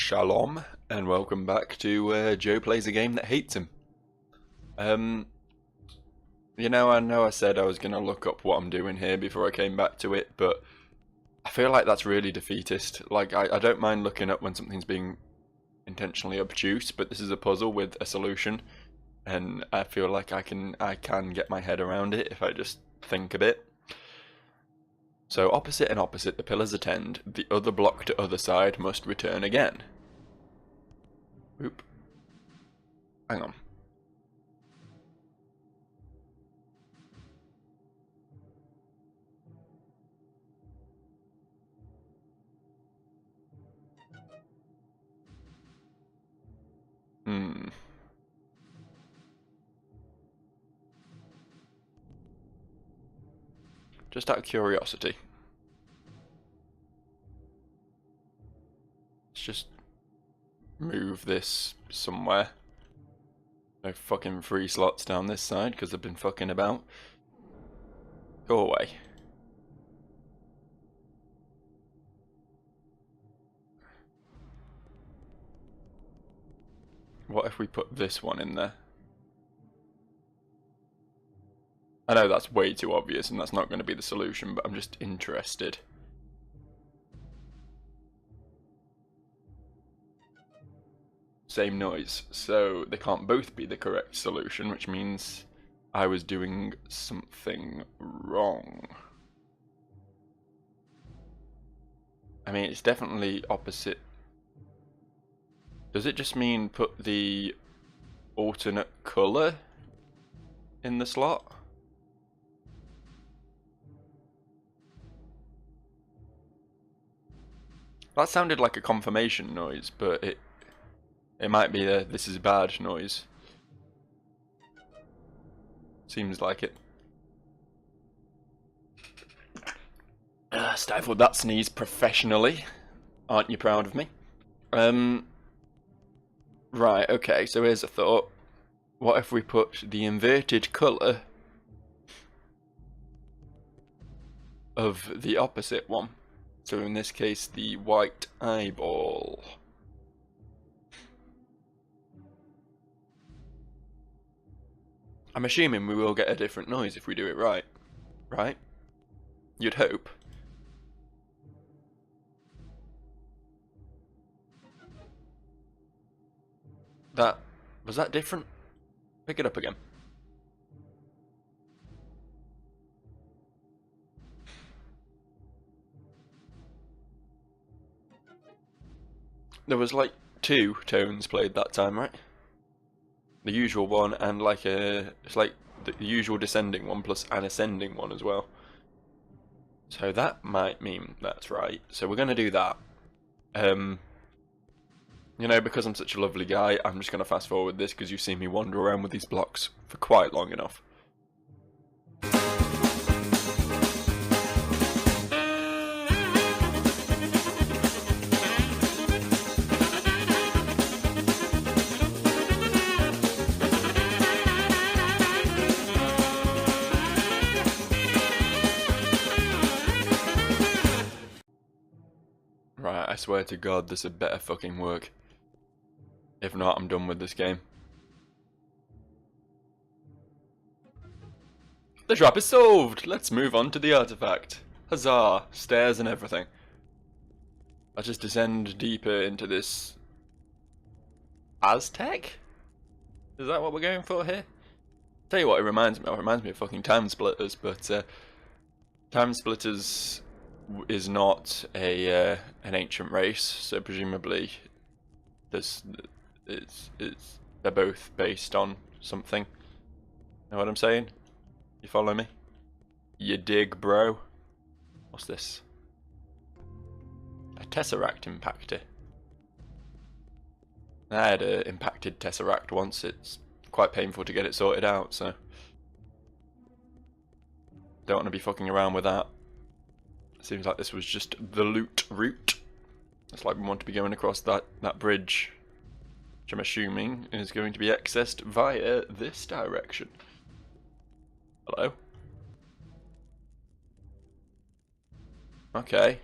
Shalom, and welcome back to Joe Plays a Game That Hates Him. Um, I know I said I was going to look up what I'm doing here before I came back to it, but I feel like that's really defeatist. Like, I don't mind looking up when something's being intentionally obtuse, but this is a puzzle with a solution, and I feel like I can get my head around it if I just think a bit. So opposite and opposite the pillars attend, the other block to other side must return again. Oop. Hang on. Hmm. Just out of curiosity. Let's just move this somewhere. No fucking free slots down this side because I've been fucking about. Go away. What if we put this one in there? I know that's way too obvious and that's not going to be the solution, but I'm just interested. Same noise, so they can't both be the correct solution, which means I was doing something wrong. I mean, it's definitely opposite. Does it just mean put the alternate colour in the slot? That sounded like a confirmation noise, but it might be a this is bad noise. Seems like it. Stifled that sneeze professionally. Aren't you proud of me? Right, okay, so here's a thought. What if we put the inverted colour of the opposite one? So in this case, the white eyeball. I'm assuming we will get a different noise if we do it right. Right? You'd hope. Was that different? Pick it up again. There was like two tones played that time, right? The usual one and like it's like the usual descending one plus an ascending one as well. So that might mean that's right. So we're gonna do that. Because I'm such a lovely guy, I'm just gonna fast forward this because you've seen me wander around with these blocks for quite long enough. Right, I swear to God, this had better fucking work. If not, I'm done with this game. The trap is solved! Let's move on to the artifact. Huzzah! Stairs and everything. I'll just descend deeper into this... Aztec? Is that what we're going for here? Tell you what it reminds me of. It reminds me of fucking Time Splitters, but Time Splitters is not an ancient race, so presumably they're both based on something. Know what I'm saying? You follow me? You dig, bro? What's this? A Tesseract impactor. I had an impacted Tesseract once. It's quite painful to get it sorted out, so don't want to be fucking around with that. Seems like this was just the loot route. It's like we want to be going across that bridge, which I'm assuming is going to be accessed via this direction. Hello? Okay.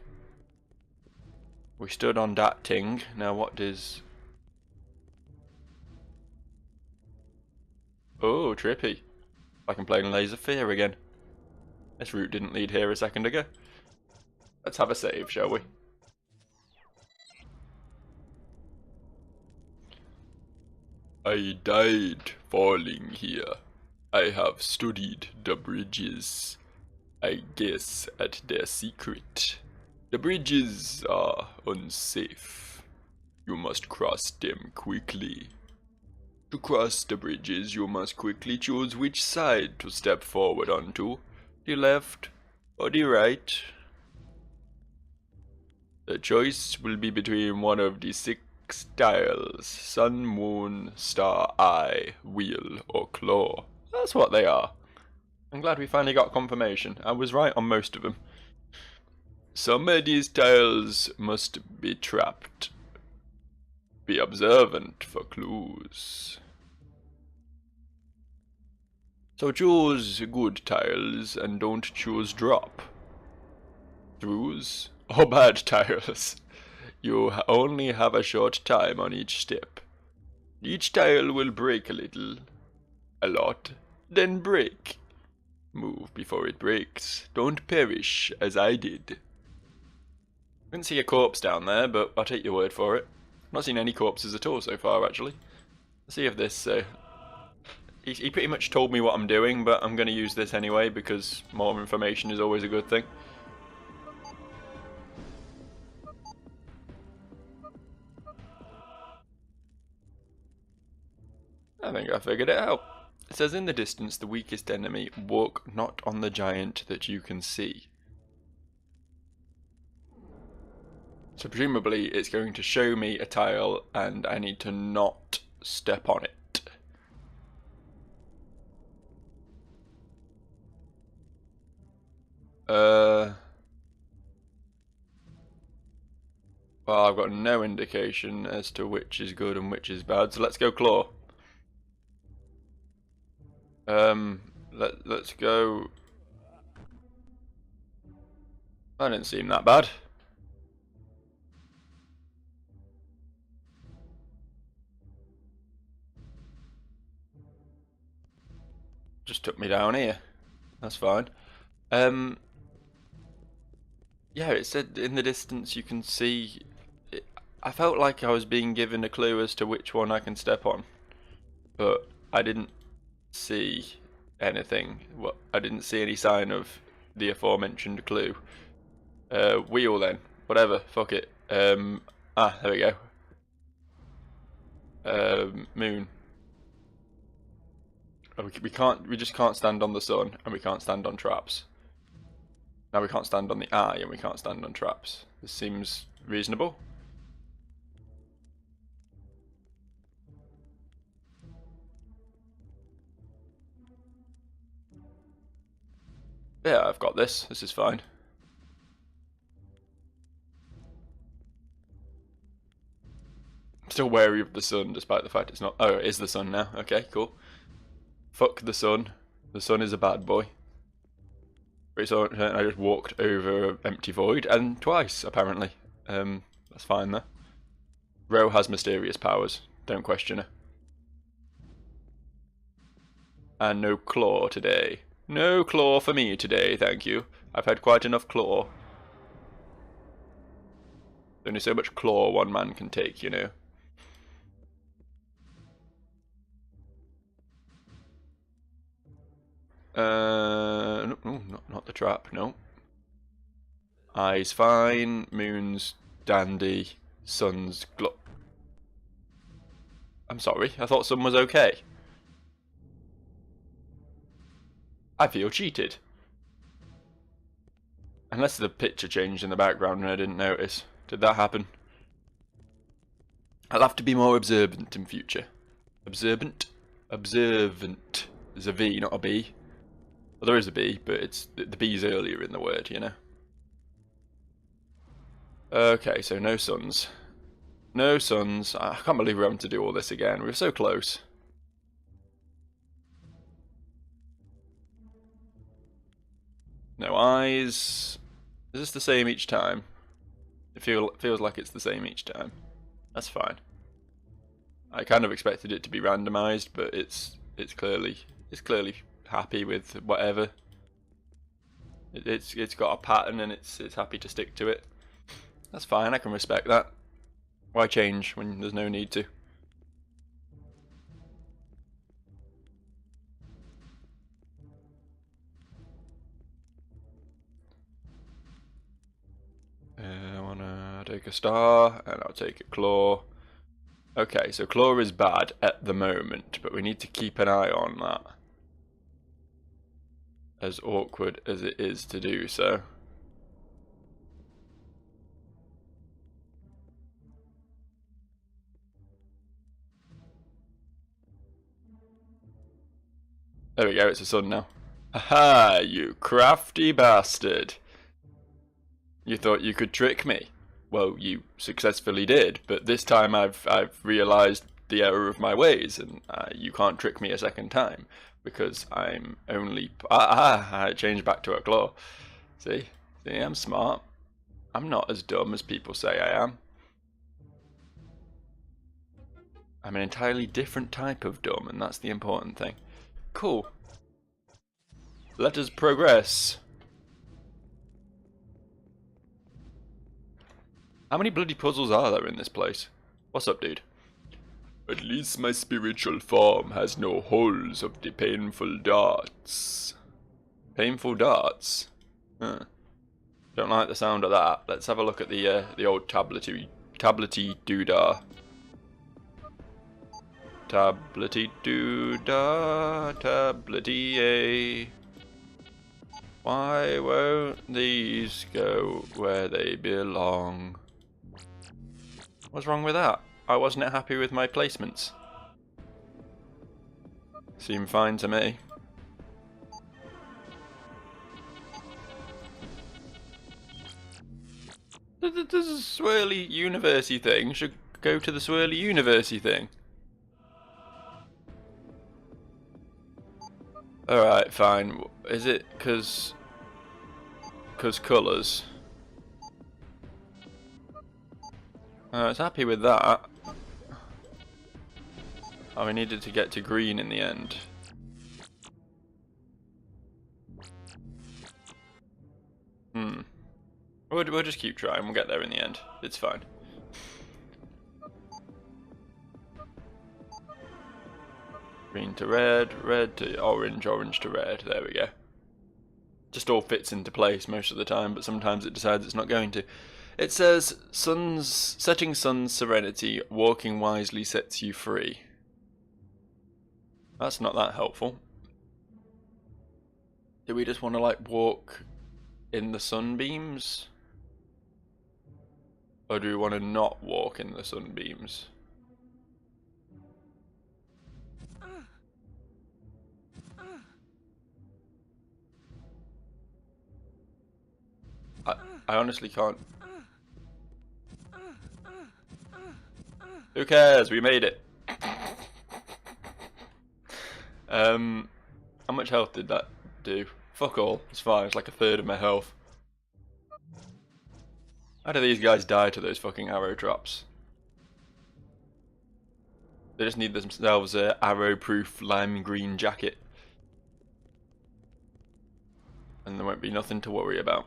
We stood on that thing. Now what does... Oh, trippy. Like I'm playing Laser Fear again. This route didn't lead here a second ago. Let's have a save, shall we? I died falling here. I have studied the bridges. I guess at their secret. The bridges are unsafe. You must cross them quickly. To cross the bridges, you must quickly choose which side to step forward onto. The left or the right. The choice will be between one of the 6 tiles: sun, moon, star, eye, wheel, or claw. That's what they are. I'm glad we finally got confirmation. I was right on most of them. Some of these tiles must be trapped. Be observant for clues. So choose good tiles and don't choose drop. Throughs or bad tiles. You only have a short time on each step. Each tile will break a little, a lot, then break. Move before it breaks. Don't perish as I did. I didn't see a corpse down there, but I'll take your word for it. I've not seen any corpses at all so far, actually. Let's see if this... He pretty much told me what I'm doing, but I'm going to use this anyway, because more information is always a good thing. I think I figured it out. It says, in the distance, the weakest enemy, walk not on the giant that you can see. So presumably it's going to show me a tile and I need to not step on it. Well, I've got no indication as to which is good and which is bad, so let's go claw. Let's go... That didn't seem that bad. Just took me down here. That's fine. Yeah, it said in the distance you can see... I felt like I was being given a clue as to which one I can step on. But I didn't see anything. Well, I didn't see any sign of the aforementioned clue. Wheel then. Whatever. Fuck it. There we go. Moon. We just can't stand on the sun, and we can't stand on traps. Now we can't stand on the eye, and we can't stand on traps. This seems reasonable. Yeah, I've got this. This is fine. I'm still wary of the sun, despite the fact it's not... Oh, it is the sun now. Okay, cool. Fuck the sun. The sun is a bad boy. So I just walked over an empty void, and twice, apparently. That's fine, though. Ro has mysterious powers. Don't question her. And no claw today. No claw for me today, thank you. I've had quite enough claw. There's only so much claw one man can take, you know. No, not the trap, no. Eye's fine, moon's dandy, sun's I'm sorry, I thought sun was okay. I feel cheated. Unless the picture changed in the background and I didn't notice. Did that happen? I'll have to be more observant in future. Observant? Observant. There's a V, not a B. Well, there is a B, but it's the B's earlier in the word, you know. Okay, so no suns. No suns. I can't believe we're having to do all this again. We were so close. No eyes. Is this the same each time? It feels like it's the same each time. That's fine. I kind of expected it to be randomized, but it's clearly happy with whatever. It's got a pattern and it's happy to stick to it. That's fine. I can respect that. Why change when there's no need to? I wanna take a star, and I'll take a claw. Okay, so claw is bad at the moment, but we need to keep an eye on that. As awkward as it is to do so. There we go, it's a sun now. Aha, you crafty bastard. You thought you could trick me. Well, you successfully did, but this time I've realized the error of my ways, and you can't trick me a second time, because I'm only... I changed back to a claw. See, I'm smart. I'm not as dumb as people say I am. I'm an entirely different type of dumb, and that's the important thing. Cool. Let us progress. How many bloody puzzles are there in this place? What's up, dude? At least my spiritual form has no holes of the painful darts. Painful darts? Huh. Don't like the sound of that. Let's have a look at the old tablety doodah. Tablety doodah, tablety Why won't these go where they belong? What's wrong with that? I wasn't happy with my placements. Seem fine to me. This swirly university thing should go to the swirly university thing. Alright, fine. Is it cause colours? I was happy with that. Oh, we needed to get to green in the end. We'll just keep trying, we'll get there in the end. It's fine. Green to red, red to orange, orange to red. There we go. Just all fits into place most of the time, but sometimes it decides it's not going to. It says, setting sun's serenity, walking wisely sets you free. That's not that helpful. Do we just want to like walk in the sunbeams? Or do we want to not walk in the sunbeams? I honestly can't. Who cares? We made it. How much health did that do? Fuck all. It's fine. It's like a third of my health. How do these guys die to those fucking arrow traps? They just need themselves a arrow-proof lime green jacket. And there won't be nothing to worry about.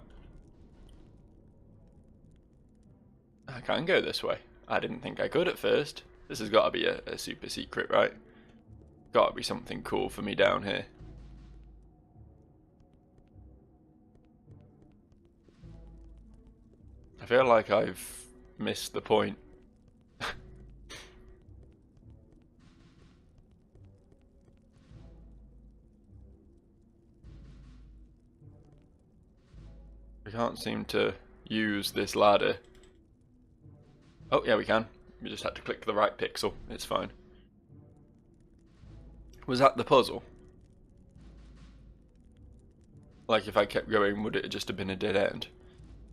I can go this way. I didn't think I could at first. This has got to be a super secret, right? Got to be something cool for me down here. I feel like I've missed the point. We can't seem to use this ladder. Oh, yeah, we can. We just had to click the right pixel. It's fine. Was that the puzzle? Like, if I kept going, would it just have been a dead end?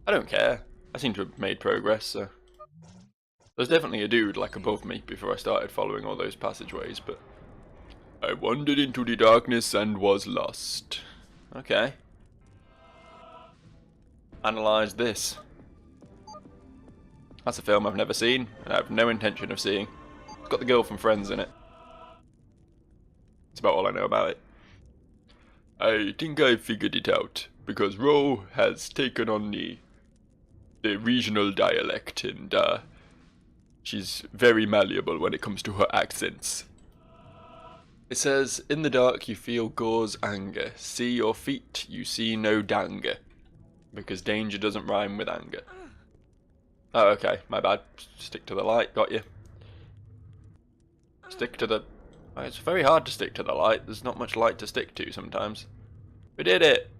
I don't care. I seem to have made progress, so... There's definitely a dude, like, above me before I started following all those passageways, but... I wandered into the darkness and was lost. Okay. Analyze this. That's a film I've never seen, and I have no intention of seeing. It's got the girl from Friends in it. That's about all I know about it. I think I figured it out, because Ro has taken on the regional dialect, and she's very malleable when it comes to her accents. It says, in the dark you feel Gore's anger. See your feet, you see no danger. Because danger doesn't rhyme with anger. Oh, okay, my bad. Stick to the light, got you. Stick to the... Oh, it's very hard to stick to the light. There's not much light to stick to sometimes. We did it!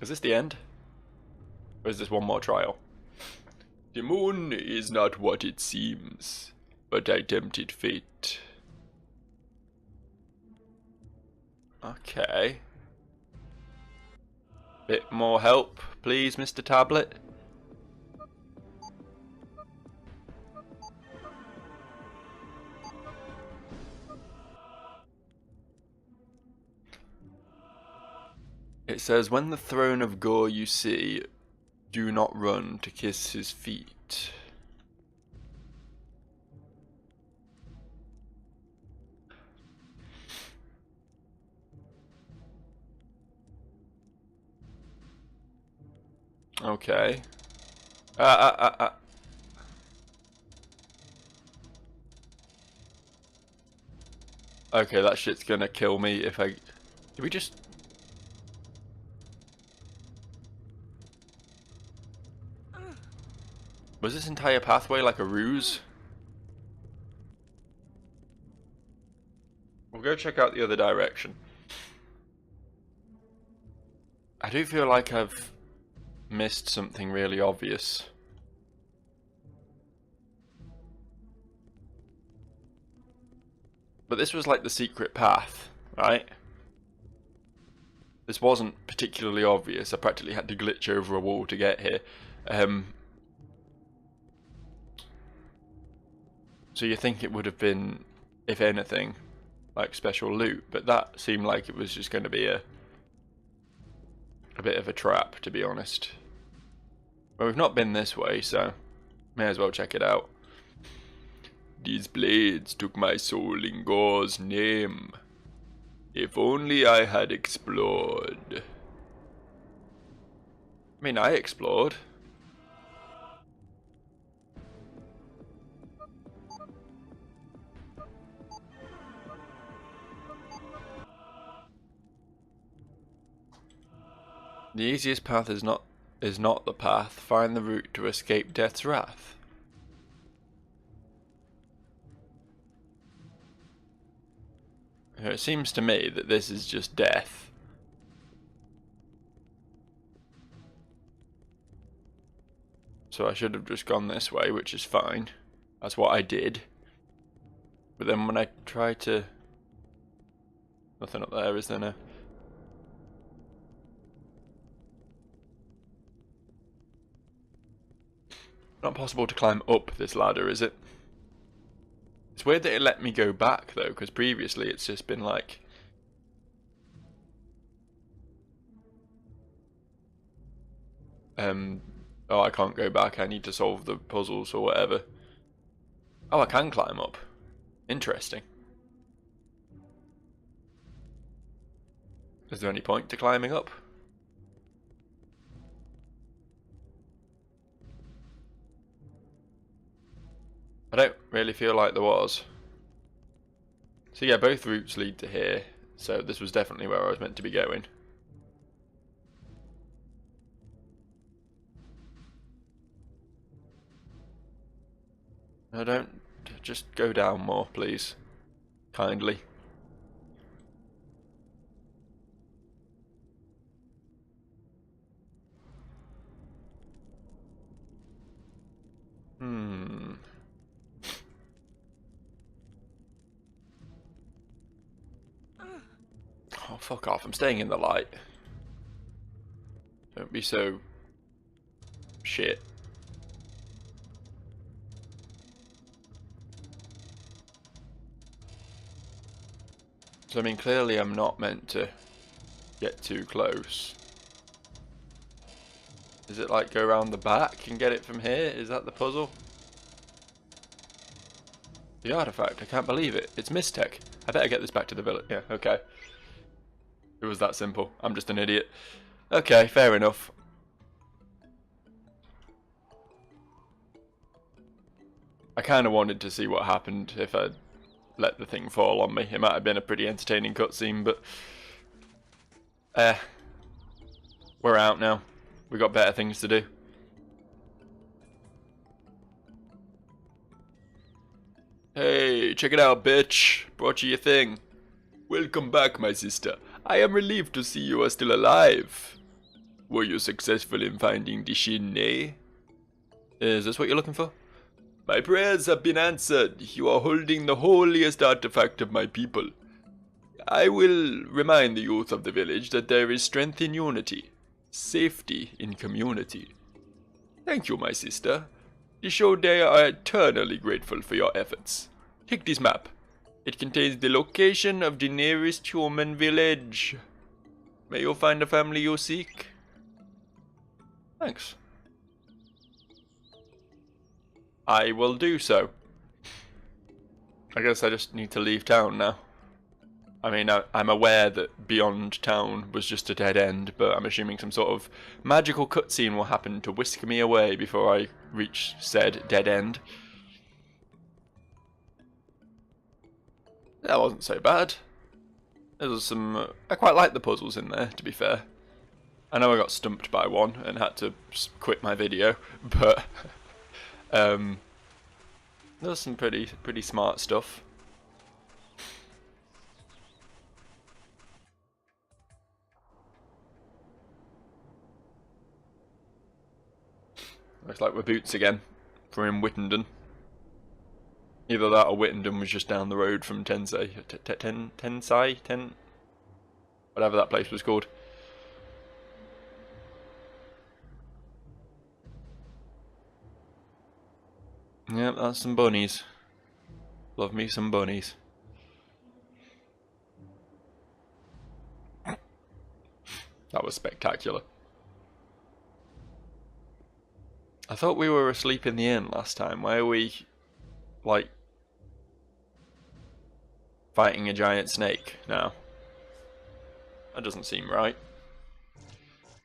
Is this the end? Or is this one more trial? The moon is not what it seems, but I tempted fate. Okay. Bit more help, please, Mr. Tablet. It says, when the throne of Gore you see, do not run to kiss his feet. Okay. Okay, that shit's gonna kill me if I... Did we just... Was this entire pathway like a ruse? We'll go check out the other direction. I do feel like I've missed something really obvious. But this was like the secret path, right? This wasn't particularly obvious. I practically had to glitch over a wall to get here. So you think it would have been, if anything, like special loot, but that seemed like it was just going to be a bit of a trap, to be honest. Well, we've not been this way, so may as well check it out. These blades took my soul in Gore's name. If only I had explored. I mean, I explored. The easiest path is not the path. Find the route to escape death's wrath. It seems to me that this is just death. So I should have just gone this way, which is fine. That's what I did. But then when I try to... Nothing up there, is there now? Not possible to climb up this ladder, is it? It's weird that it let me go back though, because previously it's just been like... Oh, I can't go back, I need to solve the puzzles or whatever. Oh, I can climb up. Interesting. Is there any point to climbing up? I don't really feel like there was. So yeah, both routes lead to here, so this was definitely where I was meant to be going. No, don't. Just go down more, please. Kindly. Oh, fuck off. I'm staying in the light. Don't be so... shit. So, I mean, clearly I'm not meant to get too close. Is it like go around the back and get it from here? Is that the puzzle? The artifact, I can't believe it. It's Mistech. I better get this back to the village. Yeah, okay. It was that simple. I'm just an idiot. Okay, fair enough. I kind of wanted to see what happened if I'd let the thing fall on me. It might have been a pretty entertaining cutscene, but... we're out now. We've got better things to do. Hey, check it out, bitch. Brought you your thing. Welcome back, my sister. I am relieved to see you are still alive. Were you successful in finding the Shin, eh? Is this what you're looking for? My prayers have been answered. You are holding the holiest artifact of my people. I will remind the youth of the village that there is strength in unity, safety in community. Thank you, my sister. The Shodai are eternally grateful for your efforts. Take this map. It contains the location of the nearest human village. May you find the family you seek. Thanks. I will do so. I guess I just need to leave town now. I mean, I'm aware that beyond town was just a dead end, but I'm assuming some sort of magical cutscene will happen to whisk me away before I reach said dead end. That wasn't so bad. There was some... I quite liked the puzzles in there, to be fair. I know I got stumped by one and had to quit my video, but... there was some pretty smart stuff. Looks like we're Boots again. We're in Whittenden. Either that or Whittenden was just down the road from Tensei. Whatever that place was called. Yep, that's some bunnies. Love me some bunnies. That was spectacular. I thought we were asleep in the inn last time. Why are we, like, fighting a giant snake now? That doesn't seem right.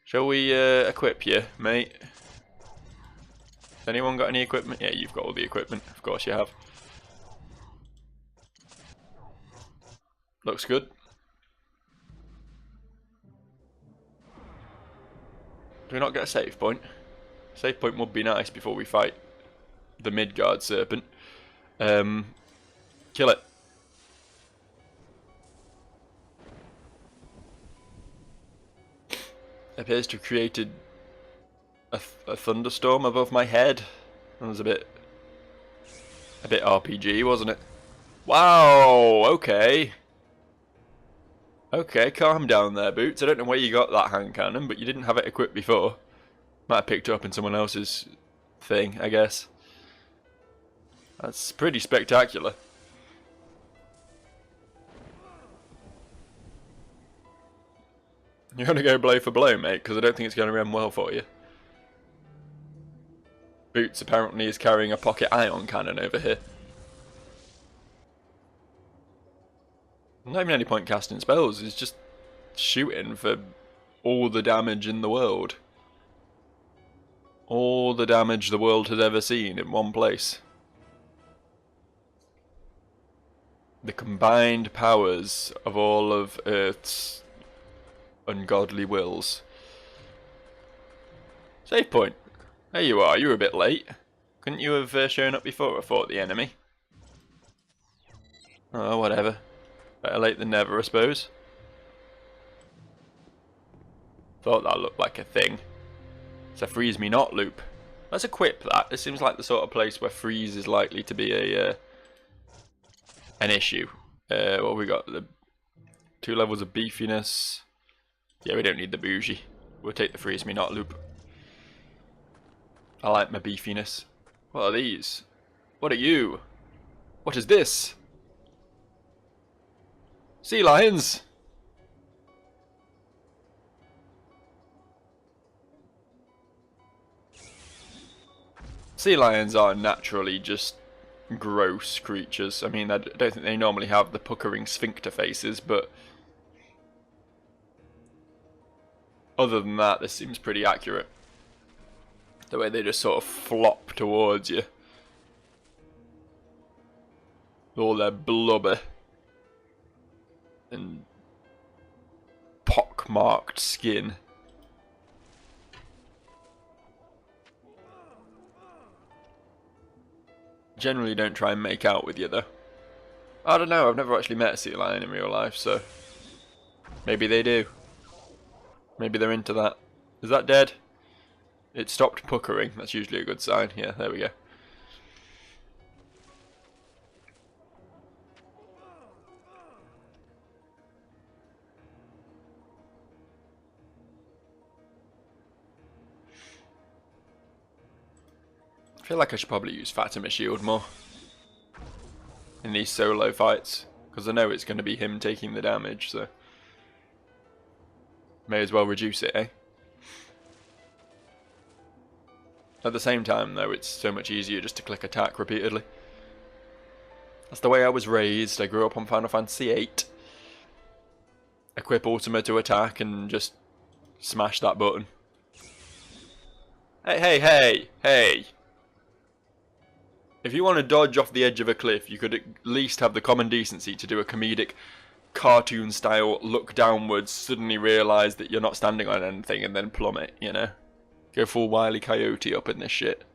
Shall we equip you, mate? Has anyone got any equipment? Yeah, you've got all the equipment. Of course you have. Looks good. Do we not get a save point? Save point would be nice before we fight the Midgard serpent. Kill it. Appears to have created a thunderstorm above my head. That was a bit RPG, wasn't it? Wow, okay. Okay, calm down there, Boots. I don't know where you got that hand cannon, but you didn't have it equipped before. Might have picked it up in someone else's thing, I guess. That's pretty spectacular. You're gonna go blow for blow, mate, because I don't think it's gonna end well for you. Boots apparently is carrying a pocket ion cannon over here. Not even any point casting spells, he's just shooting for all the damage in the world. All the damage the world has ever seen in one place. The combined powers of all of Earth's ungodly wills. Save point. There you are, you were a bit late. Couldn't you have shown up before I fought the enemy? Oh, whatever. Better late than never, I suppose. Thought that looked like a thing. It's a freeze me not loop. Let's equip that. It seems like the sort of place where freeze is likely to be a an issue. What have we got? The 2 levels of beefiness. Yeah, we don't need the bougie. We'll take the freeze me not loop. I like my beefiness. What are these? What are you? What is this? Sea lions! Sea lions are naturally just gross creatures. I mean, I don't think they normally have the puckering sphincter faces, but other than that, this seems pretty accurate. The way they just sort of flop towards you. All their blubber and pock-marked skin. Generally don't try and make out with you though. I don't know, I've never actually met a sea lion in real life, so maybe they do. Maybe they're into that. Is that dead? It stopped puckering, that's usually a good sign. Yeah, there we go. I feel like I should probably use Fatima Shield more in these solo fights, because I know it's going to be him taking the damage, so may as well reduce it, eh? At the same time though, it's so much easier just to click attack repeatedly. That's the way I was raised. I grew up on Final Fantasy VIII. Equip Ultima to attack and just smash that button. Hey, hey, hey, hey! If you want to dodge off the edge of a cliff, you could at least have the common decency to do a comedic, cartoon-style look downwards, suddenly realise that you're not standing on anything, and then plummet, you know? Go full Wile E. Coyote up in this shit.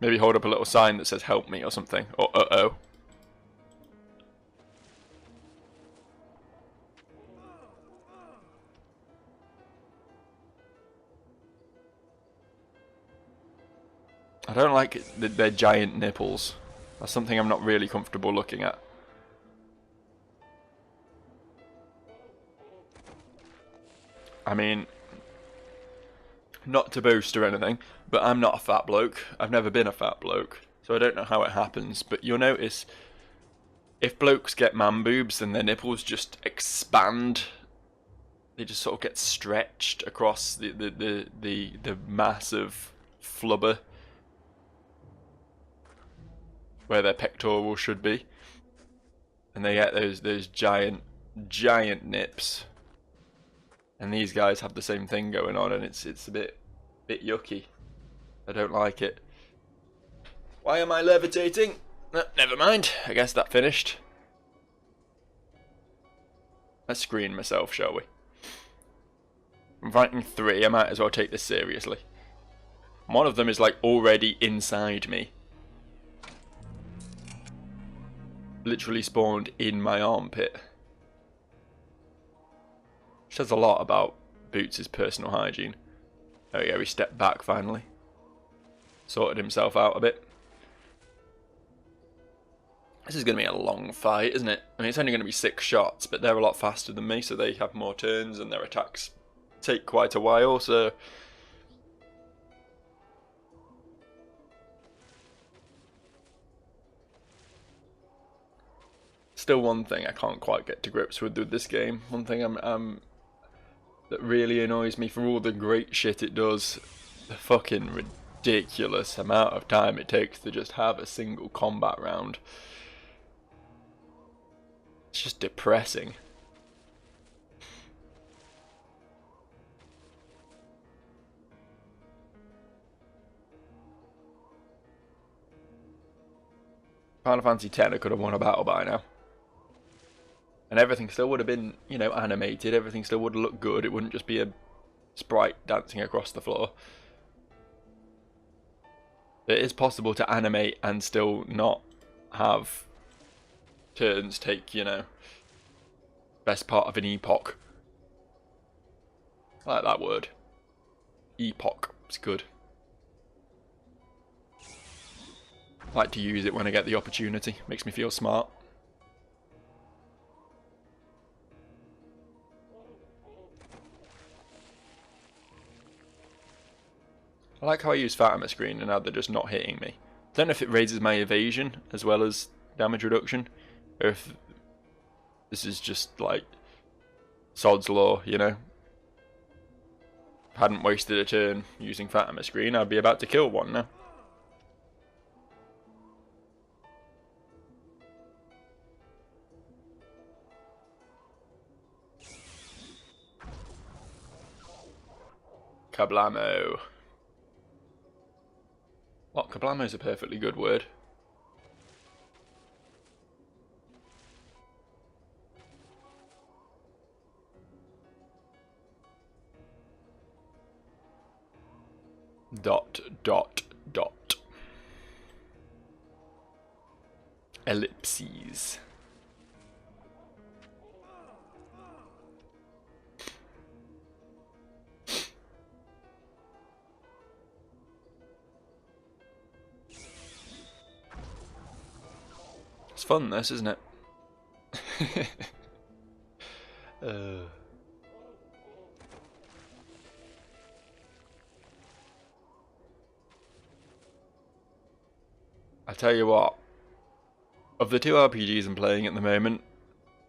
Maybe hold up a little sign that says help me or something. Or uh-oh. I don't like their giant nipples. That's something I'm not really comfortable looking at. I mean, not to boast or anything, but I'm not a fat bloke. I've never been a fat bloke, so I don't know how it happens. But you'll notice, if blokes get man boobs, then their nipples just expand. They just sort of get stretched across the mass of flubber where their pectoral should be, and they get those giant nips. And these guys have the same thing going on, and it's a bit yucky. I don't like it. Why am I levitating? Never mind. I guess that finished. Let's screen myself, shall we? I'm fighting 3. I might as well take this seriously. One of them is like already inside me. Literally spawned in my armpit. Says a lot about Boots' personal hygiene. There we go, he stepped back finally. Sorted himself out a bit. This is going to be a long fight, isn't it? I mean, it's only going to be 6 shots, but they're a lot faster than me, so they have more turns and their attacks take quite a while, so... Still one thing I can't quite get to grips with this game. One thing that really annoys me, for all the great shit it does, the fucking ridiculous amount of time it takes to just have a single combat round. It's just depressing. Final Fantasy X, I could have won a battle by now. And everything still would have been, you know, animated. Everything still would have looked good. It wouldn't just be a sprite dancing across the floor. It is possible to animate and still not have turns take, you know, best part of an epoch. I like that word. Epoch. It's good. I like to use it when I get the opportunity. Makes me feel smart. I like how I use Fatima screen and now they're just not hitting me. I don't know if it raises my evasion as well as damage reduction, or if this is just like sod's law, you know. If I hadn't wasted a turn using Fatima screen, I'd be about to kill one now. Kablamo. What? Kablamo's a perfectly good word. Dot, dot, dot. Ellipses. It's fun, this, isn't it? I tell you what, of the two RPGs I'm playing at the moment,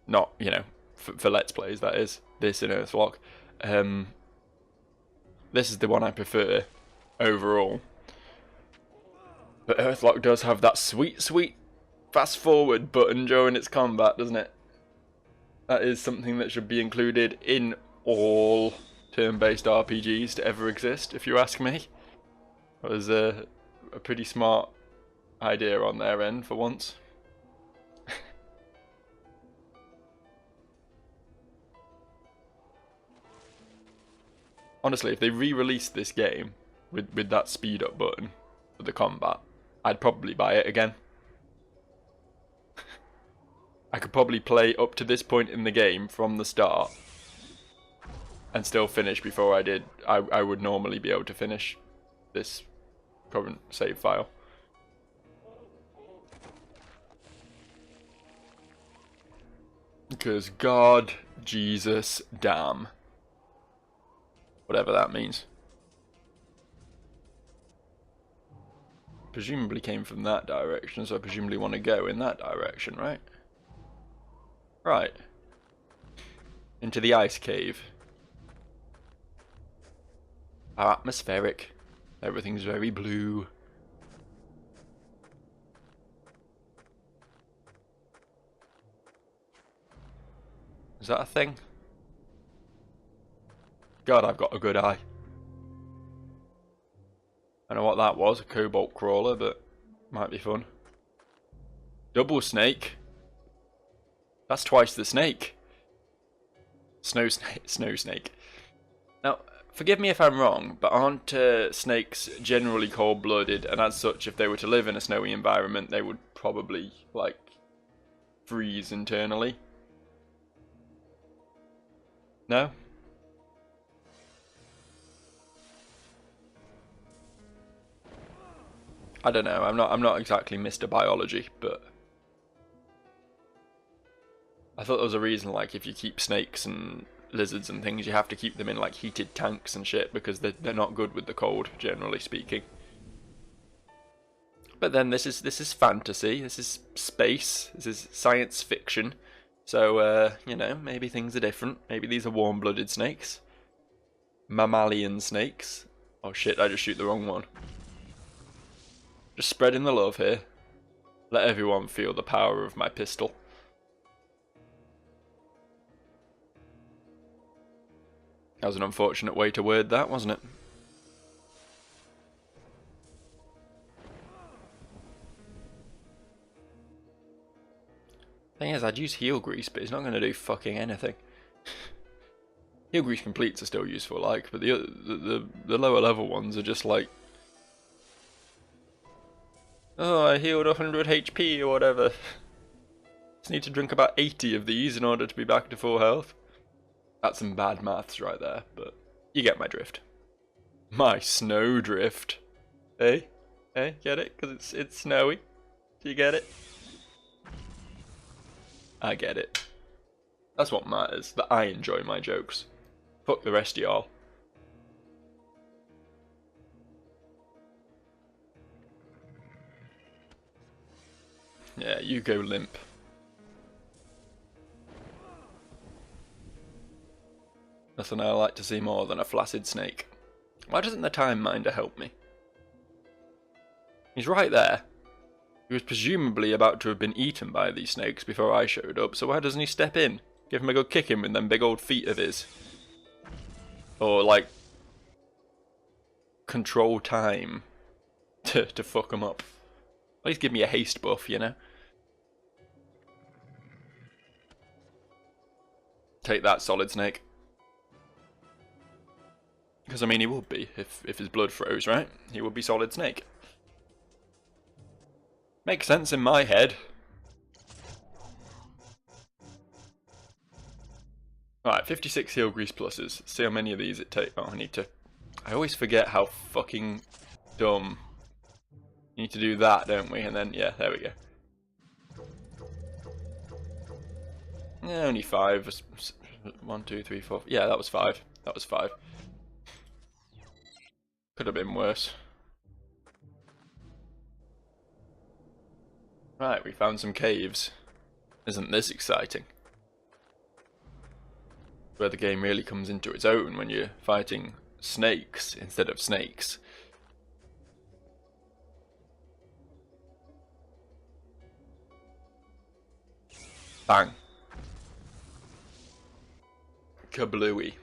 not, you know, for Let's Plays, that is, this and Earthlock, this is the one I prefer overall. But Earthlock does have that sweet, sweet fast forward button during its combat, doesn't it? That is something that should be included in all turn-based RPGs to ever exist, if you ask me. That was a pretty smart idea on their end for once. Honestly, if they re-released this game with that speed up button for the combat, I'd probably buy it again. I could probably play up to this point in the game from the start and still finish before I would normally be able to finish this current save file. Because God, Jesus, damn. Whatever that means. Presumably came from that direction, so I presumably want to go in that direction, right? Right. Into the ice cave. How atmospheric. Everything's very blue. Is that a thing? God, I've got a good eye. I don't know what that was, a cobalt crawler, but might be fun. Double snake. That's twice the snake. Snow snake. Now, forgive me if I'm wrong, but aren't snakes generally cold-blooded, and as such, if they were to live in a snowy environment, they would probably, like, freeze internally? No? I don't know. I'm not exactly Mr. Biology, but I thought there was a reason, like, if you keep snakes and lizards and things, you have to keep them in, like, heated tanks and shit, because they're not good with the cold, generally speaking. But then this is fantasy, this is space, this is science fiction, so, you know, maybe things are different. Maybe these are warm-blooded snakes. Mammalian snakes. Oh shit, I just shoot the wrong one. Just spreading the love here. Let everyone feel the power of my pistol. That was an unfortunate way to word that, wasn't it? Thing is, I'd use heel grease, but it's not going to do fucking anything. Heel grease completes are still useful, like, but the lower level ones are just like, oh, I healed 100 HP or whatever. Just need to drink about 80 of these in order to be back to full health. That's some bad maths right there, but you get my drift. My snow drift. Hey? Hey, get it? Because it's snowy. Do you get it? I get it. That's what matters, that I enjoy my jokes. Fuck the rest of y'all. Yeah, you go limp. Nothing I like to see more than a flaccid snake. Why doesn't the time minder help me? He's right there. He was presumably about to have been eaten by these snakes before I showed up, so why doesn't he step in? Give him a good kicking with them big old feet of his. Or, like, control time to fuck them up. At least give me a haste buff, you know? Take that, Solid Snake. Because, I mean, he would be, if his blood froze, right? He would be Solid Snake. Makes sense in my head. Right, 56 heal grease pluses. See how many of these it takes. Oh, I need to... I always forget how fucking dumb. You need to do that, don't we? And then, yeah, there we go. Yeah, only 5. 1, 2, 3, 4. Yeah, that was 5. That was 5. Could have been worse. Right, we found some caves. Isn't this exciting? Where the game really comes into its own when you're fighting snakes instead of snakes. Bang. Kablooey.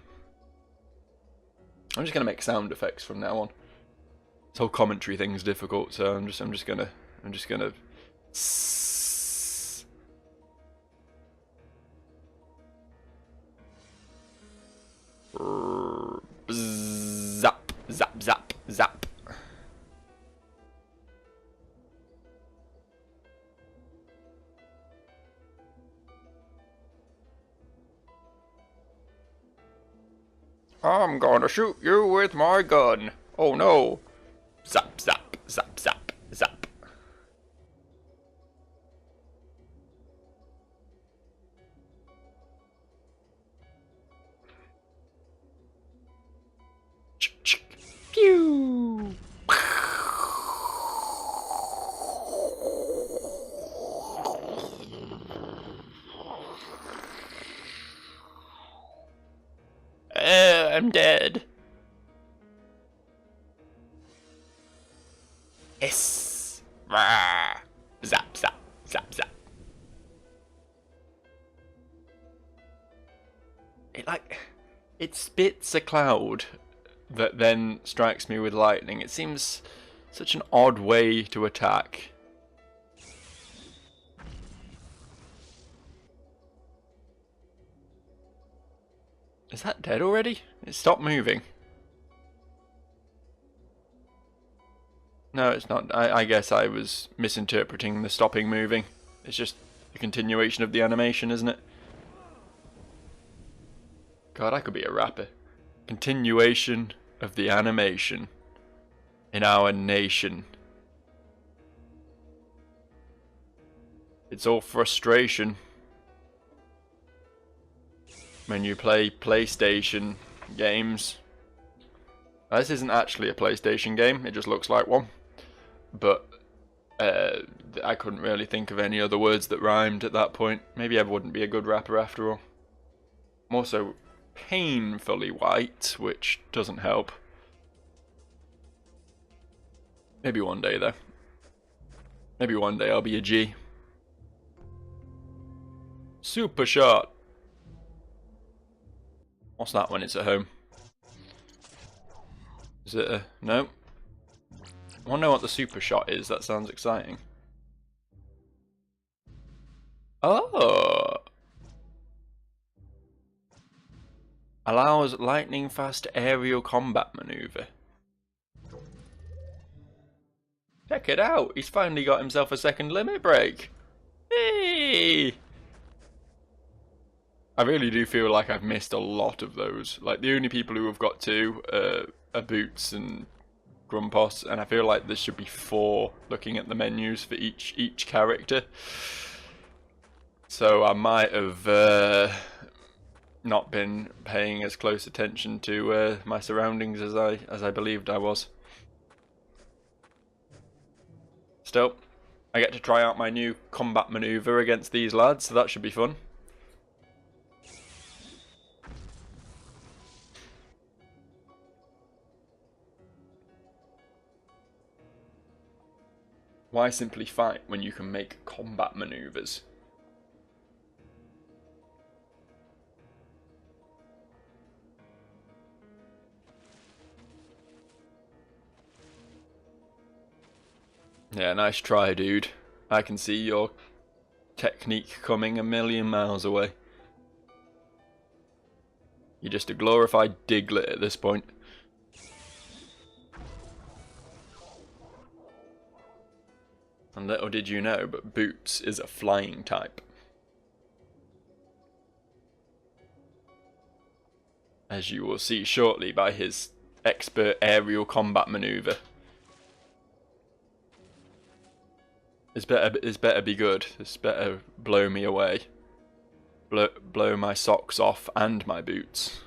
I'm just gonna make sound effects from now on. This whole commentary thing's difficult, so I'm just gonna zap, zap, zap, zap. I'm gonna shoot you with my gun. Oh no. Zap, zap, zap, zap, zap. Pew. I'm dead. Yes. Rah. Zap, zap, zap, zap. It spits a cloud that then strikes me with lightning. It seems such an odd way to attack. Is that dead already? It stopped moving. No, it's not. I guess I was misinterpreting the stopping moving. It's just a continuation of the animation, isn't it? God, I could be a rapper. Continuation of the animation in our nation. It's all frustration when you play PlayStation games. Now, this isn't actually a PlayStation game, it just looks like one. But I couldn't really think of any other words that rhymed at that point. Maybe I wouldn't be a good rapper after all. I'm also painfully white, which doesn't help. Maybe one day though. Maybe one day I'll be a G. Super shot. What's that when it's at home? Is it a... no? I want to know what the super shot is. That sounds exciting. Oh! Allows lightning fast aerial combat maneuver. Check it out! He's finally got himself a second limit break! Hey! I really do feel like I've missed a lot of those. Like, the only people who have got 2 are Boots and Grumpos, and I feel like there should be 4 looking at the menus for each character. So I might have not been paying as close attention to my surroundings as I believed I was. Still, I get to try out my new combat maneuver against these lads, so that should be fun. Why simply fight when you can make combat maneuvers? Yeah, nice try, dude. I can see your technique coming a million miles away. You're just a glorified Diglett at this point. And little did you know, but Boots is a flying type. As you will see shortly by his expert aerial combat maneuver. This better be good. This better blow me away. Blow my socks off and my boots.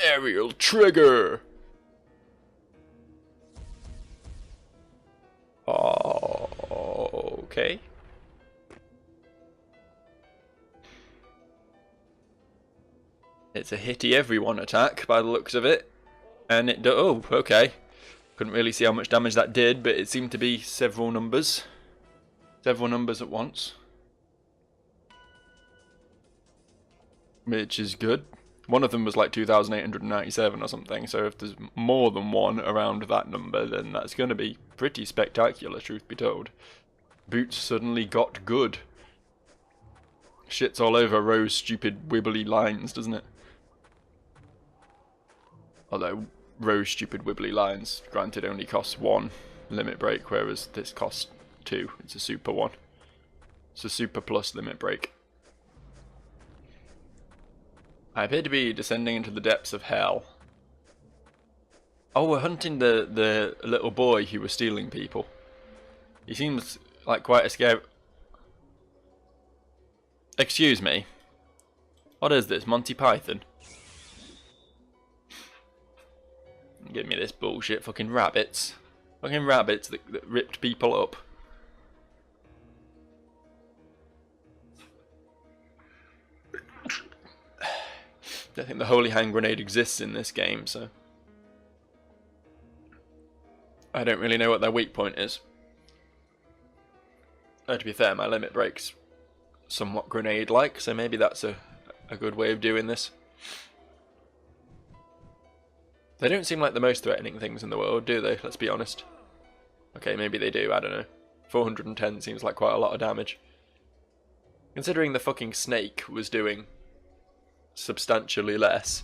Aerial trigger! Okay. It's a hitty everyone attack by the looks of it. And it oh, okay. Couldn't really see how much damage that did, but it seemed to be several numbers. Several numbers at once. Which is good. One of them was like 2,897 or something, so if there's more than one around that number, then that's going to be pretty spectacular, truth be told. Boots suddenly got good. Shit's all over Rose's stupid wibbly lines, doesn't it? Although Rose's stupid wibbly lines, granted, only costs 1 limit break, whereas this costs 2. It's a super one. It's a super plus limit break. I appear to be descending into the depths of hell. Oh, we're hunting the little boy who was stealing people. He seems like quite a scary... Excuse me. What is this, Monty Python? Give me this bullshit, fucking rabbits. Fucking rabbits that ripped people up. I don't think the holy hand grenade exists in this game, so I don't really know what their weak point is. To be fair, my limit break's somewhat grenade-like, so maybe that's a good way of doing this. They don't seem like the most threatening things in the world, do they? Let's be honest. Okay, maybe they do, I don't know. 410 seems like quite a lot of damage. Considering the fucking snake was doing substantially less.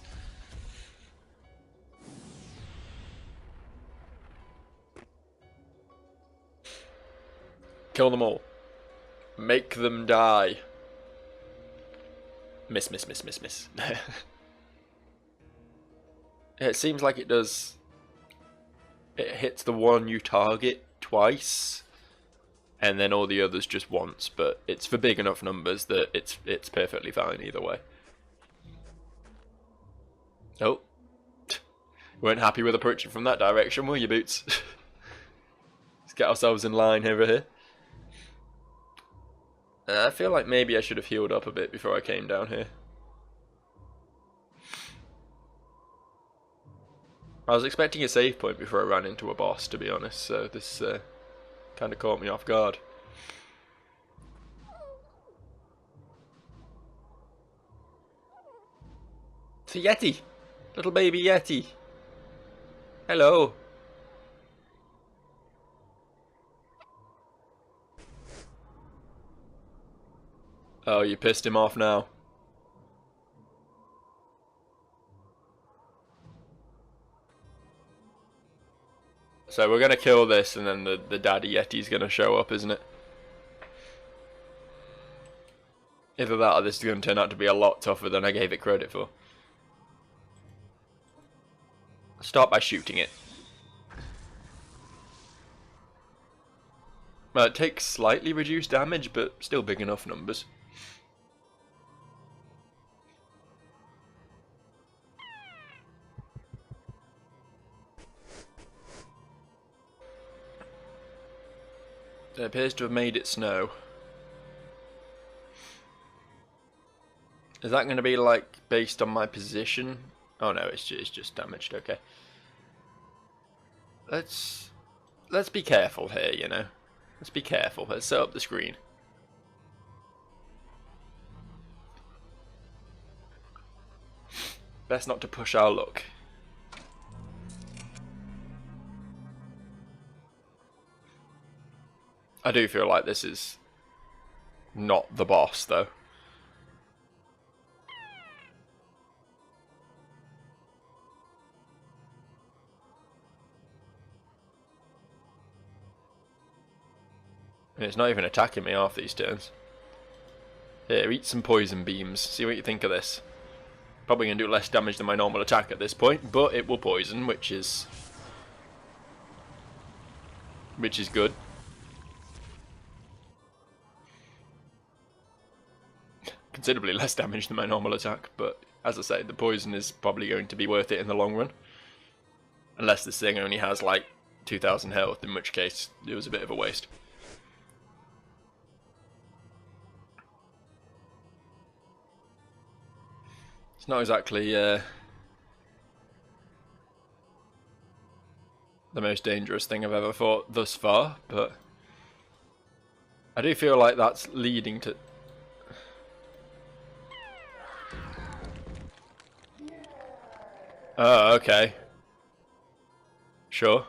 Kill them all. Make them die. Miss, miss, miss, miss, miss. It seems like it does... It hits the one you target twice, and then all the others just once, but it's for big enough numbers that it's perfectly fine either way. Oh. You weren't happy with approaching from that direction, were you, Boots? Let's get ourselves in line over here. I feel like maybe I should have healed up a bit before I came down here. I was expecting a save point before I ran into a boss, to be honest, so this kind of caught me off guard. It's a Yeti! Little baby Yeti! Hello! Oh, you pissed him off now. So we're gonna kill this and then the daddy Yeti's gonna show up, isn't it? Either that or this is gonna turn out to be a lot tougher than I gave it credit for. Start by shooting it. Well, it takes slightly reduced damage, but still big enough numbers. It appears to have made it snow. Is that going to be like based on my position? Oh no, it's just damaged. Okay. Let's be careful here, you know. Let's be careful. Let's set up the screen. Best not to push our luck. I do feel like this is not the boss, though. And it's not even attacking me half these turns. Here, eat some poison beams. See what you think of this. Probably going to do less damage than my normal attack at this point, but it will poison, which is good. Considerably less damage than my normal attack, but as I say, the poison is probably going to be worth it in the long run. Unless this thing only has like 2,000 health, in which case it was a bit of a waste. It's not exactly the most dangerous thing I've ever fought thus far, but I do feel like that's leading to... Oh, okay. Sure.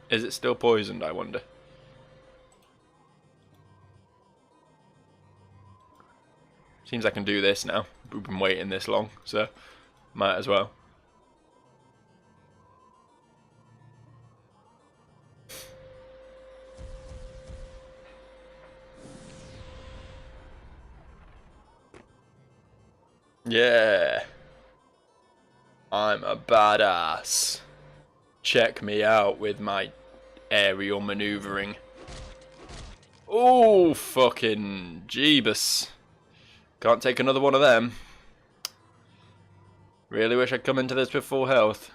Is it still poisoned, I wonder? Seems I can do this now. We've been waiting this long, so might as well. Yeah. I'm a badass. Check me out with my aerial maneuvering. Oh, fucking Jeebus. Can't take another one of them. Really wish I'd come into this with full health.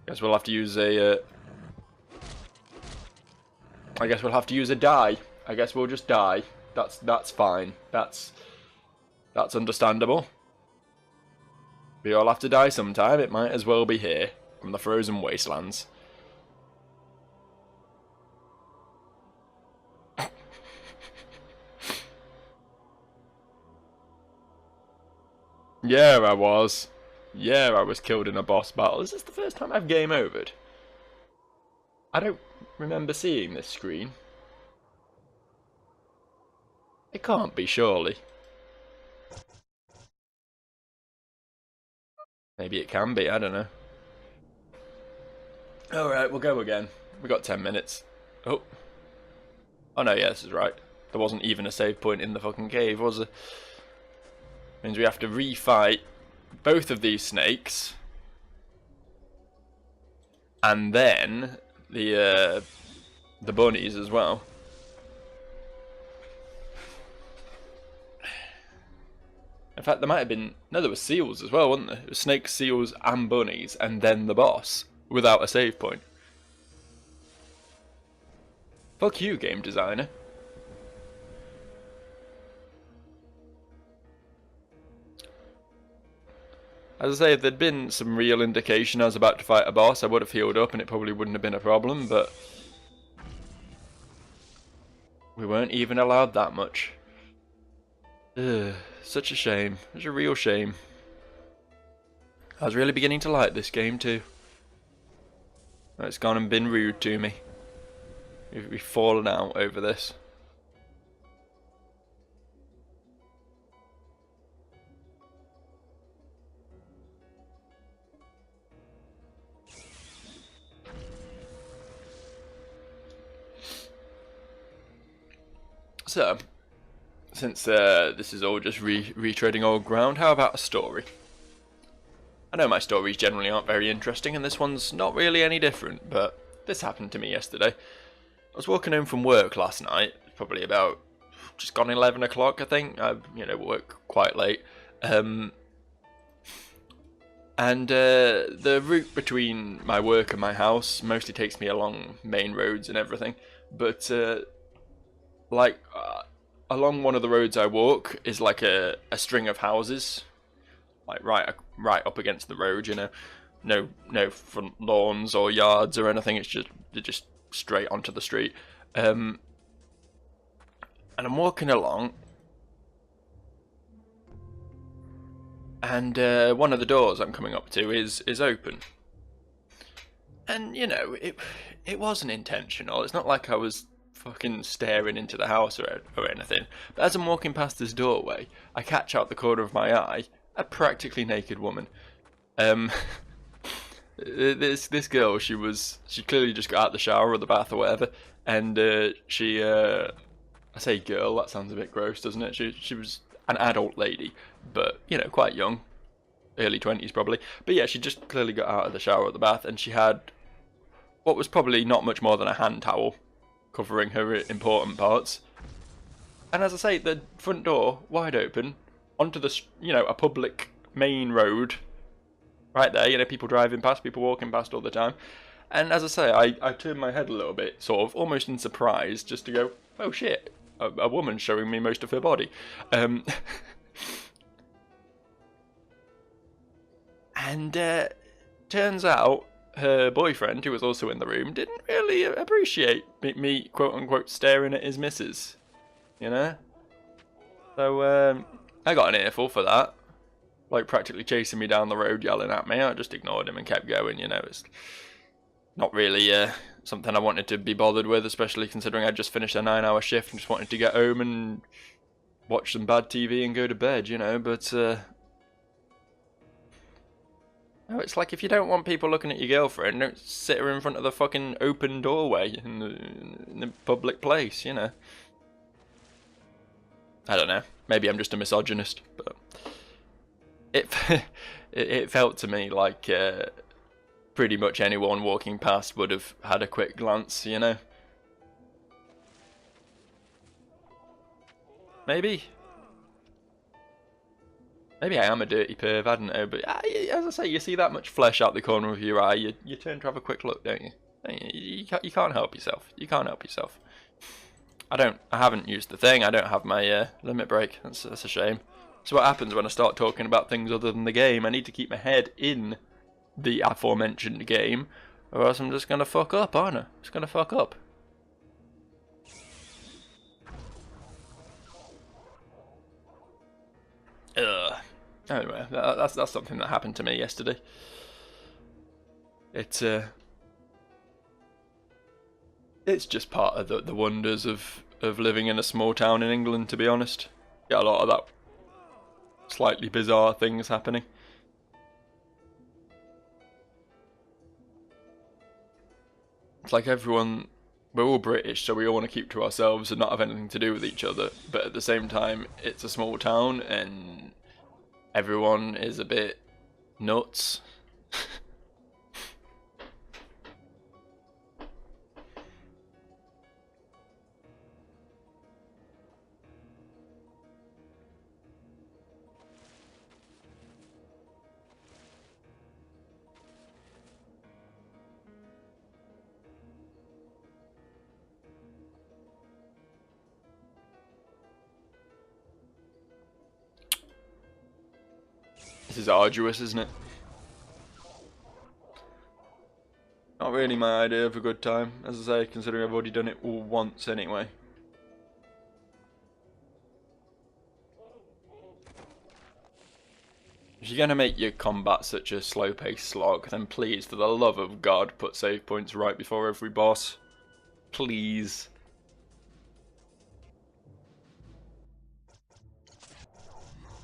Guess we'll have to use a... I guess we'll have to use a die. I guess we'll just die. That's fine. That's understandable. We all have to die sometime. It might as well be here, from the frozen wastelands. Yeah, I was. Yeah, I was killed in a boss battle. Is this the first time I've game overed? I don't remember seeing this screen. It can't be, surely. Maybe it can be, I don't know. Alright, we'll go again. We got 10 minutes. Oh. Oh no, yeah, this is right. There wasn't even a save point in the fucking cave, was there? Means we have to refight both of these snakes. And then the bunnies as well. In fact, there might have been... No, there were seals as well, wasn't there? It was snakes, seals, and bunnies, and then the boss, without a save point. Fuck you, game designer. As I say, if there'd been some real indication I was about to fight a boss, I would have healed up and it probably wouldn't have been a problem, but... we weren't even allowed that much. Ugh, such a shame. Such a real shame. I was really beginning to like this game too. It's gone and been rude to me. We've fallen out over this. So, since this is all just retreading old ground, how about a story? I know my stories generally aren't very interesting, and this one's not really any different, but this happened to me yesterday. I was walking home from work last night, probably about just gone 11 o'clock, I think. I, work quite late. And the route between my work and my house mostly takes me along main roads and everything, but along one of the roads I walk is like a string of houses, like right up against the road, no front lawns or yards or anything. They're just straight onto the street. And I'm walking along, and one of the doors I'm coming up to is open. And you know, it wasn't intentional. It's not like I was fucking staring into the house or anything. But as I'm walking past this doorway, I catch out the corner of my eye a practically naked woman. Um, this girl, she clearly just got out of the shower or the bath or whatever, and I say girl, that sounds a bit gross, doesn't it? She was an adult lady, but you know, quite young, early 20s probably. But yeah, she just clearly got out of the shower or the bath, and she had what was probably not much more than a hand towel covering her important parts. And as I say, the front door wide open onto the a public main road right there. You know, people driving past, people walking past all the time. And as I say, I turned my head a little bit, sort of almost in surprise, just to go, oh shit, a woman showing me most of her body. And turns out her boyfriend, who was also in the room, didn't really appreciate me quote unquote staring at his missus, you know? So I got an earful for that. Like practically chasing me down the road, yelling at me. I just ignored him and kept going, you know. It's not really something I wanted to be bothered with, especially considering I'd just finished a 9-hour shift and just wanted to get home and watch some bad TV and go to bed, you know. But no, it's like if you don't want people looking at your girlfriend, don't sit her in front of the fucking open doorway in the public place, you know. I don't know. Maybe I'm just a misogynist, but it it felt to me like pretty much anyone walking past would have had a quick glance, you know. Maybe I am a dirty perv, I don't know, but as I say, you see that much flesh out the corner of your eye, you turn to have a quick look, don't you? You can't help yourself. You can't help yourself. I haven't used the thing. I don't have my limit break. That's a shame. So what happens when I start talking about things other than the game? I need to keep my head in the aforementioned game, or else I'm just gonna fuck up, aren't I? Just gonna fuck up. Ugh. Anyway, that's something that happened to me yesterday. It's just part of the wonders of living in a small town in England, to be honest. Get a lot of that slightly bizarre things happening. It's like everyone, we're all British, so we all want to keep to ourselves and not have anything to do with each other. But at the same time, it's a small town and everyone is a bit nuts. This is arduous, isn't it? Not really my idea of a good time, as I say, considering I've already done it all once anyway. If you're going to make your combat such a slow-paced slog, then please, for the love of God, put save points right before every boss. Please.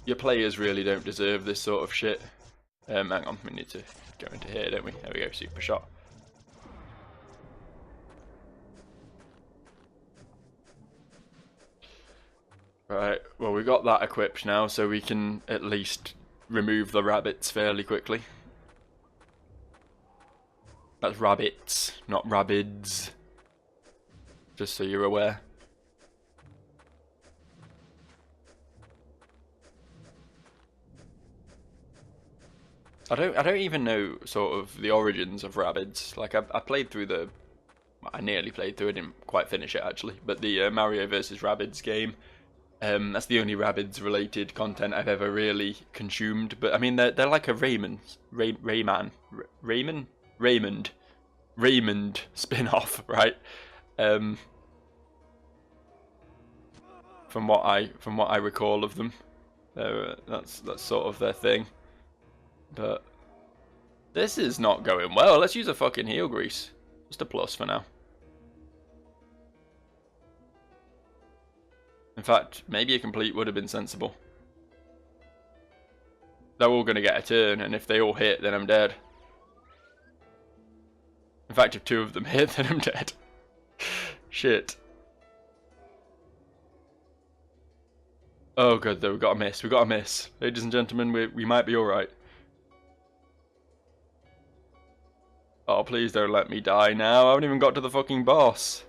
Your players really don't deserve this sort of shit. Hang on, we need to go into here, don't we? There we go, super shot. Right, well we got that equipped now, so we can at least remove the rabbits fairly quickly. That's rabbits, not rabbids. Just so you're aware. I don't even know sort of the origins of Rabbids. Like I played through I nearly played through it, didn't quite finish it actually. But the Mario vs Rabbids game, that's the only Rabbids related content I've ever really consumed. But I mean they're like a Raymond spin-off, right? From what I recall of them, that's sort of their thing. But This is not going well. Let's use a fucking heel grease. Just a plus for now. In fact, maybe a complete would have been sensible. They're all going to get a turn, and if they all hit, then I'm dead. In fact, if 2 of them hit, then I'm dead. Shit. Oh, good, though. We got a miss. We got a miss. Ladies and gentlemen, we might be alright. Oh, please don't let me die now. I haven't even got to the fucking boss.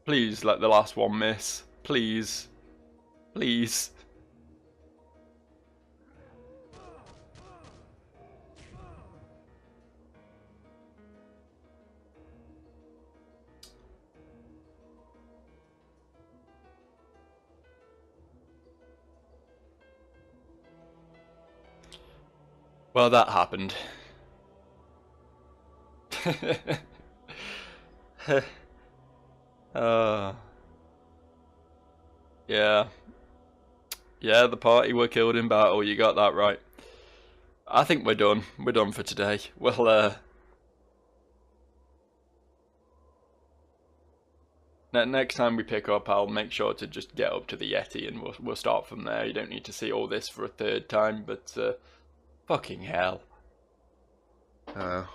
Please let the last one miss. Please. Please. Well, that happened. Yeah. Yeah, the party were killed in battle, you got that right. I think we're done. We're done for today. Well, next time we pick up, I'll make sure to just get up to the Yeti and we'll start from there. You don't need to see all this for a 3rd time, but fucking hell. Oh.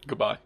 Goodbye.